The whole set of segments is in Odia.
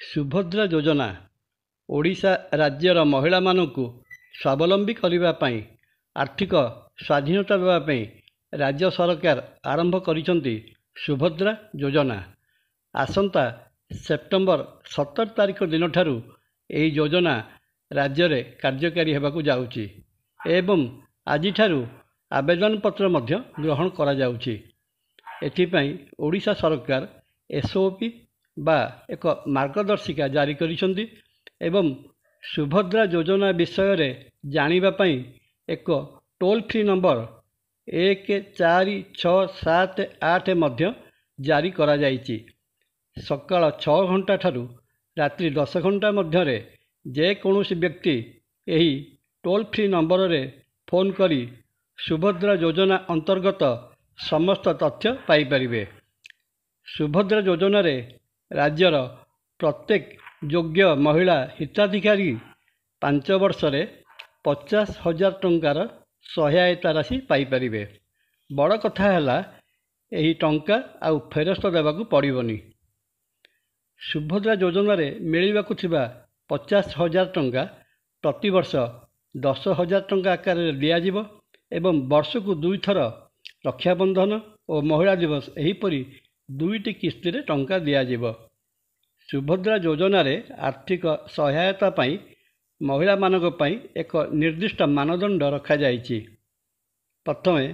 ସୁଭଦ୍ରା ଯୋଜନା ଓଡ଼ିଶା ରାଜ୍ୟର ମହିଳାମାନଙ୍କୁ ସ୍ୱାବଲମ୍ବୀ କରିବା ପାଇଁ ଆର୍ଥିକ ସ୍ୱାଧୀନତା ଦେବା ପାଇଁ ରାଜ୍ୟ ସରକାର ଆରମ୍ଭ କରିଛନ୍ତି ସୁଭଦ୍ରା ଯୋଜନା। ଆସନ୍ତା ସେପ୍ଟେମ୍ବର 17 ତାରିଖ ଦିନଠାରୁ ଏହି ଯୋଜନା ରାଜ୍ୟରେ କାର୍ଯ୍ୟକାରୀ ହେବାକୁ ଯାଉଛି ଏବଂ ଆଜିଠାରୁ ଆବେଦନପତ୍ର ମଧ୍ୟ ଗ୍ରହଣ କରାଯାଉଛି। ଏଥିପାଇଁ ଓଡ଼ିଶା ସରକାର ଏସ୍ଓପି ବା ଏକ ମାର୍ଗଦର୍ଶିକା ଜାରି କରିଛନ୍ତି ଏବଂ ସୁଭଦ୍ରା ଯୋଜନା ବିଷୟରେ ଜାଣିବା ପାଇଁ ଏକ ଟୋଲ୍ ଫ୍ରି ନମ୍ବର 1467 ମଧ୍ୟ ଜାରି କରାଯାଇଛି। ସକାଳ 6 ଘଣ୍ଟା ଠାରୁ ରାତ୍ରି 10 ଘଣ୍ଟା ମଧ୍ୟରେ ଯେକୌଣସି ବ୍ୟକ୍ତି ଏହି ଟୋଲ୍ ଫ୍ରି ନମ୍ବରରେ ଫୋନ୍ କରି ସୁଭଦ୍ରା ଯୋଜନା ଅନ୍ତର୍ଗତ ସମସ୍ତ ତଥ୍ୟ ପାଇପାରିବେ। ସୁଭଦ୍ରା ଯୋଜନାରେ ରାଜ୍ୟର ପ୍ରତ୍ୟେକ ଯୋଗ୍ୟ ମହିଳା ହିତାଧିକାରୀ 5 ବର୍ଷରେ 50,000 ଟଙ୍କାର ସହାୟତା ରାଶି ପାଇପାରିବେ। ବଡ଼ କଥା ହେଲା ଏହି ଟଙ୍କା ଆଉ ଫେରସ୍ତ ଦେବାକୁ ପଡ଼ିବନି। ସୁଭଦ୍ରା ଯୋଜନାରେ ମିଳିବାକୁ ଥିବା 50,000 ଟଙ୍କା ପ୍ରତିବର୍ଷ 10,000 ଟଙ୍କା ଆକାରରେ ଦିଆଯିବ ଏବଂ ବର୍ଷକୁ 2 ଥର ରକ୍ଷାବନ୍ଧନ ଓ ମହିଳା ଦିବସ ଏହିପରି 2ଟି କିସ୍ତିରେ ଟଙ୍କା ଦିଆଯିବ। ସୁଭଦ୍ରା ଯୋଜନାରେ ଆର୍ଥିକ ସହାୟତା ପାଇଁ ମହିଳାମାନଙ୍କ ପାଇଁ ଏକ ନିର୍ଦ୍ଦିଷ୍ଟ ମାନଦଣ୍ଡ ରଖାଯାଇଛି। ପ୍ରଥମେ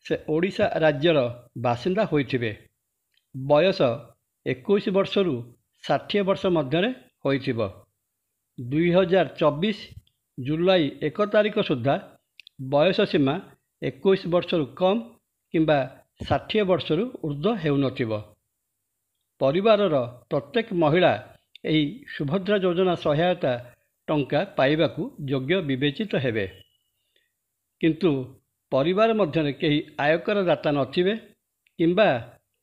ସେ ଓଡ଼ିଶା ରାଜ୍ୟର ବାସିନ୍ଦା ହୋଇଥିବେ, ବୟସ 21 ବର୍ଷରୁ 60 ବର୍ଷ ମଧ୍ୟରେ ହୋଇଥିବ। 2024 ଜୁଲାଇ 1 ତାରିଖ ସୁଦ୍ଧା ବୟସ ସୀମା 21 ବର୍ଷରୁ କମ୍ କିମ୍ବା 60 ବର୍ଷରୁ ଉର୍ଦ୍ଧ୍ୱ ହେଉନଥିବ। ପରିବାରର ପ୍ରତ୍ୟେକ ମହିଳା ଏହି ସୁଭଦ୍ରା ଯୋଜନା ସହାୟତା ଟଙ୍କା ପାଇବାକୁ ଯୋଗ୍ୟ ବିବେଚିତ ହେବେ। କିନ୍ତୁ ପରିବାର ମଧ୍ୟରେ କେହି ଆୟକର ଦାତା ନଥିବେ କିମ୍ବା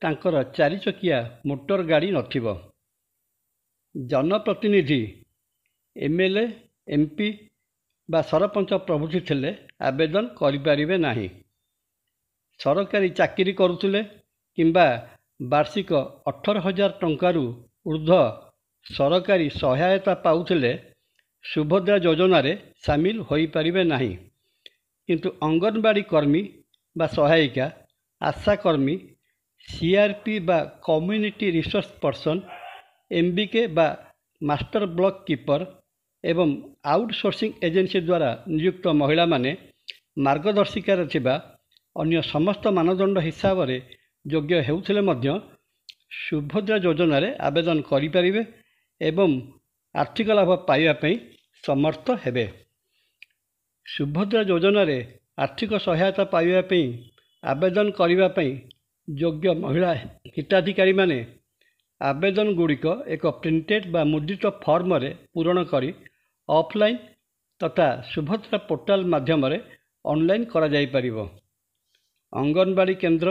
ତାଙ୍କର 4 ଚକିଆ ମୋଟର ଗାଡ଼ି ନଥିବ। ଜନପ୍ରତିନିଧି, MLA, MP ବା ସରପଞ୍ଚ ପ୍ରଭୃତି ଥିଲେ ଆବେଦନ କରିପାରିବେ ନାହିଁ। ସରକାରୀ ଚାକିରି କରୁଥିଲେ କିମ୍ବା ବାର୍ଷିକ 18,000 ଟଙ୍କାରୁ ଉର୍ଦ୍ଧ୍ୱ ସରକାରୀ ସହାୟତା ପାଉଥିଲେ ସୁଭଦ୍ରା ଯୋଜନାରେ ସାମିଲ ହୋଇପାରିବେ ନାହିଁ। କିନ୍ତୁ ଅଙ୍ଗନବାଡ଼ି କର୍ମୀ ବା ସହାୟିକା, ଆଶା କର୍ମୀ, CRP ବା କମ୍ୟୁନିଟି ରିସୋର୍ସ ପର୍ସନ, MBK ବା ମାଷ୍ଟର ବ୍ଲକ କିପର ଏବଂ ଆଉଟସୋର୍ସିଂ ଏଜେନ୍ସି ଦ୍ୱାରା ନିଯୁକ୍ତ ମହିଳାମାନେ ମାର୍ଗଦର୍ଶିକାରେ ଥିବା ଅନ୍ୟ ସମସ୍ତ ମାନଦଣ୍ଡ ହିସାବରେ ଯୋଗ୍ୟ ହେଉଥିଲେ ମଧ୍ୟ ସୁଭଦ୍ରା ଯୋଜନାରେ ଆବେଦନ କରିପାରିବେ ଏବଂ ଆର୍ଥିକ ଲାଭ ପାଇବା ପାଇଁ ସମର୍ଥ ହେବେ। ସୁଭଦ୍ରା ଯୋଜନାରେ ଆର୍ଥିକ ସହାୟତା ପାଇବା ପାଇଁ ଆବେଦନ କରିବା ପାଇଁ ଯୋଗ୍ୟ ମହିଳା ହିତାଧିକାରୀମାନେ ଆବେଦନଗୁଡ଼ିକ ଏକ ପ୍ରିଣ୍ଟେଡ୍ ବା ମୁଦ୍ରିତ ଫର୍ମରେ ପୂରଣ କରି ଅଫଲାଇନ୍ ତଥା ସୁଭଦ୍ରା ପୋର୍ଟାଲ ମାଧ୍ୟମରେ ଅନଲାଇନ୍ କରାଯାଇପାରିବ। ଅଙ୍ଗନବାଡ଼ି କେନ୍ଦ୍ର,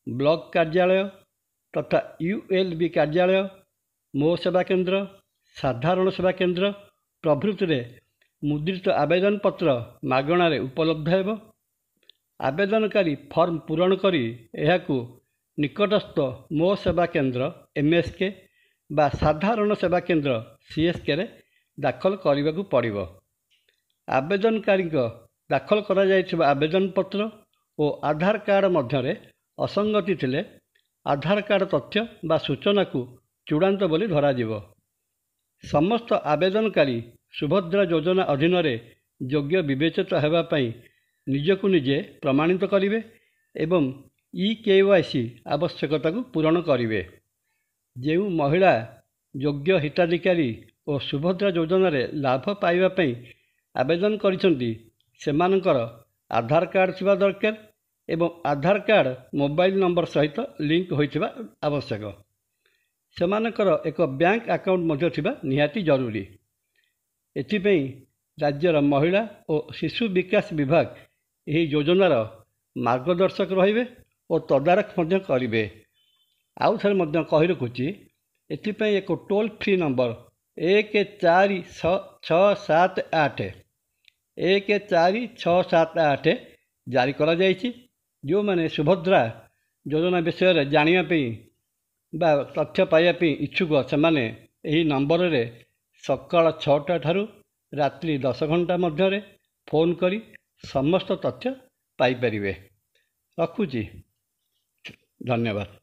ବ୍ଲକ କାର୍ଯ୍ୟାଳୟ ତଥା ULB କାର୍ଯ୍ୟାଳୟ, ମୋ ସେବା କେନ୍ଦ୍ର, ସାଧାରଣ ସେବା କେନ୍ଦ୍ର ପ୍ରଭୃତିରେ ମୁଦ୍ରିତ ଆବେଦନପତ୍ର ମାଗଣାରେ ଉପଲବ୍ଧ ହେବ। ଆବେଦନକାରୀ ଫର୍ମ ପୂରଣ କରି ଏହାକୁ ନିକଟସ୍ଥ ମୋ ସେବା କେନ୍ଦ୍ର MSK ବା ସାଧାରଣ ସେବା କେନ୍ଦ୍ର CSKରେ ଦାଖଲ କରିବାକୁ ପଡ଼ିବ। ଆବେଦନକାରୀଙ୍କ ଦାଖଲ କରାଯାଇଥିବା ଆବେଦନପତ୍ର ଓ ଆଧାର କାର୍ଡ଼ ମଧ୍ୟରେ ଅସଙ୍ଗତି ଥିଲେ ଆଧାର କାର୍ଡ଼ ତଥ୍ୟ ବା ସୂଚନାକୁ ଚୂଡ଼ାନ୍ତ ବୋଲି ଧରାଯିବ। ସମସ୍ତ ଆବେଦନକାରୀ ସୁଭଦ୍ରା ଯୋଜନା ଅଧୀନରେ ଯୋଗ୍ୟ ବିବେଚିତ ହେବା ପାଇଁ ନିଜକୁ ନିଜେ ପ୍ରମାଣିତ କରିବେ ଏବଂ EKYC ଆବଶ୍ୟକତାକୁ ପୂରଣ କରିବେ। ଯେଉଁ ମହିଳା ଯୋଗ୍ୟ ହିତାଧିକାରୀ ଓ ସୁଭଦ୍ରା ଯୋଜନାରେ ଲାଭ ପାଇବା ପାଇଁ ଆବେଦନ କରିଛନ୍ତି ସେମାନଙ୍କର ଆଧାର କାର୍ଡ଼ ଥିବା ଦରକାର ଏବଂ ଆଧାର କାର୍ଡ଼ ମୋବାଇଲ ନମ୍ବର ସହିତ ଲିଙ୍କ ହୋଇଥିବା ଆବଶ୍ୟକ। ସେମାନଙ୍କର ଏକ ବ୍ୟାଙ୍କ ଆକାଉଣ୍ଟ ମଧ୍ୟ ଥିବା ନିହାତି ଜରୁରୀ। ଏଥିପାଇଁ ରାଜ୍ୟର ମହିଳା ଓ ଶିଶୁ ବିକାଶ ବିଭାଗ ଏହି ଯୋଜନାର ମାର୍ଗଦର୍ଶକ ରହିବେ ଓ ତଦାରଖ ମଧ୍ୟ କରିବେ। ଆଉ ଥରେ ମଧ୍ୟ କହି ରଖୁଛି, ଏଥିପାଇଁ ଏକ ଟୋଲ୍ ଫ୍ରି ନମ୍ବର 1467 ଜାରି କରାଯାଇଛି। ଯେଉଁମାନେ ସୁଭଦ୍ରା ଯୋଜନା ବିଷୟରେ ଜାଣିବା ପାଇଁ ବା ତଥ୍ୟ ପାଇବା ପାଇଁ ଇଚ୍ଛୁକ ସେମାନେ ଏହି ନମ୍ବରରେ ସକାଳ 6ଟା ଠାରୁ ରାତ୍ରି 10 ଘଣ୍ଟା ମଧ୍ୟରେ ଫୋନ୍ କରି ସମସ୍ତ ତଥ୍ୟ ପାଇପାରିବେ। ରଖୁଛି, ଧନ୍ୟବାଦ।